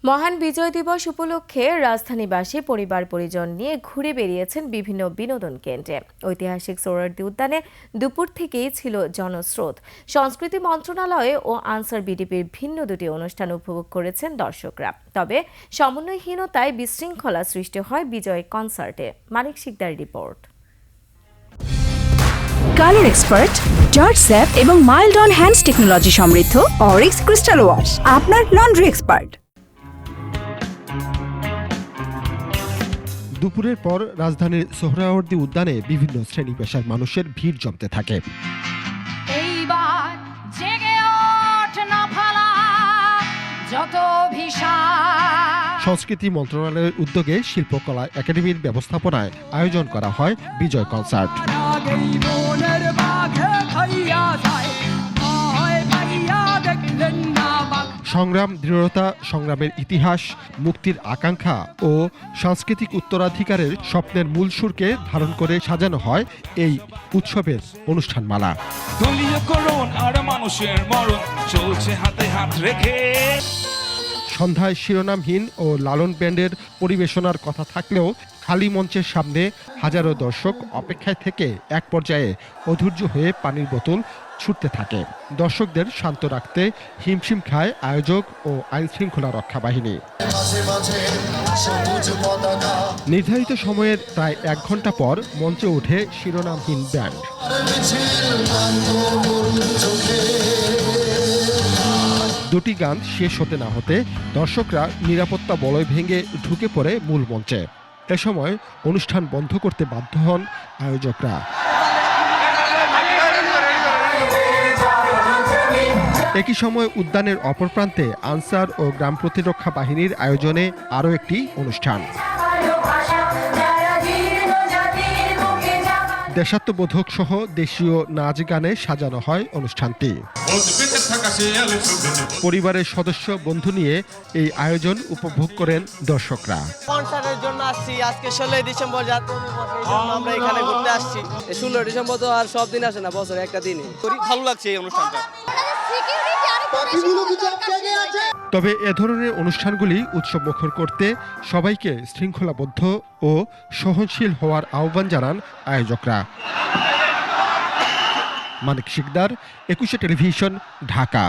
মহান বিজয় দিবস উপলক্ষে রাজধানীবাসী পরিবার পরিজন নিয়ে ঘুরে বেরিয়েছেন বিভিন্ন বিনোদন কেন্দ্রে। ঐতিহাসিক সোহরাওয়ার্দী উদ্যানে দুপুর থেকেই ছিল জনস্রোত। সংস্কৃতি মন্ত্রণালয়ে ও আনসার বিডিপির ভিন্ন দুটি অনুষ্ঠান উপভোগ করেছেন দর্শকরা। তবে সমন্বয়হীনতায় বিশৃঙ্খলা সৃষ্টি হয় বিজয় কনসার্টে। Manik Shikder report. Colour expert, জর্জ স্যাপ এবং মাইল্ড অন হ্যান্ডস টেকনোলজি সমৃদ্ধ অরিক্স ক্রিস্টাল ওয়াশ আপনার লন্ড্রি এক্সপার্ট। দুপুরের পর রাজধানীর সোহরাওয়ার্দী উদ্যানে বিভিন্ন শ্রেণী পেশার মানুষের ভিড় জমতে থাকে। সংস্কৃতি মন্ত্রণালয়ের উদ্যোগে শিল্পকলা একাডেমির ব্যবস্থাপনায় আয়োজন করা হয় বিজয় কনসার্ট। সংগ্রাম, দৃঢ়তা, সংগ্রামের ইতিহাস, মুক্তির আকাঙ্ক্ষা ও সাংস্কৃতিক উত্তরাধিকারের স্বপ্নের মূল সুরকে ধারণ করে সাজানো হয় এই উৎসবের অনুষ্ঠানমালা। সন্ধ্যায় শিরোনামহীন ও লালন ব্যান্ডের পরিবেশনার কথা থাকলেও খালি মঞ্চের সামনে হাজারো দর্শক অপেক্ষায় থেকে এক পর্যায়ে অধৈর্য হয়ে পানির বোতল ছুটতে থাকে। দর্শকদের শান্ত রাখতে হিমশিম খায় আয়োজক ও আইন শৃঙ্খলা রক্ষা বাহিনী। নির্ধারিত সময়ের প্রায় 1 ঘন্টা পর মঞ্চে ওঠে শিরোনামহীন ব্যান্ড। দুটি গান শেষ হতে না হতে দর্শকরা নিরাপত্তা বলয় ভেঙে ঢুকে পড়ে মূল মঞ্চে। এ সময় অনুষ্ঠান বন্ধ করতে বাধ্য হন আয়োজকরা। একই সময় উদ্যানের অপর প্রান্তে আনসার ও গ্রাম প্রতিরক্ষা বাহিনীর আয়োজনে আরও একটি অনুষ্ঠান। দেশাত্মবোধক সহ দেশীয় নাচ গানে সাজানো হয় অনুষ্ঠানটি। পরিবারের সদস্য বন্ধু নিয়ে এই আয়োজন উপভোগ করেন দর্শকরা। কনসার্টের জন্য আসছি, আজকে 16 ডিসেম্বর জাতীয় দিবস, এই জন্য আমরা এখানে ঘুরতে আসছি। 16 ডিসেম্বর তো আর সব দিন আসে না, বছরে একটা দিনই। ভালো লাগছে এই অনুষ্ঠানটা। তবে এ ধরনের অনুষ্ঠানগুলি উৎসবমুখর করতে সবাইকে শৃঙ্খলাবদ্ধ ও সহনশীল হওয়ার আহ্বান জানান আয়োজকরা। মানিক শিকদার, 21 টেলিভিশন, ঢাকা।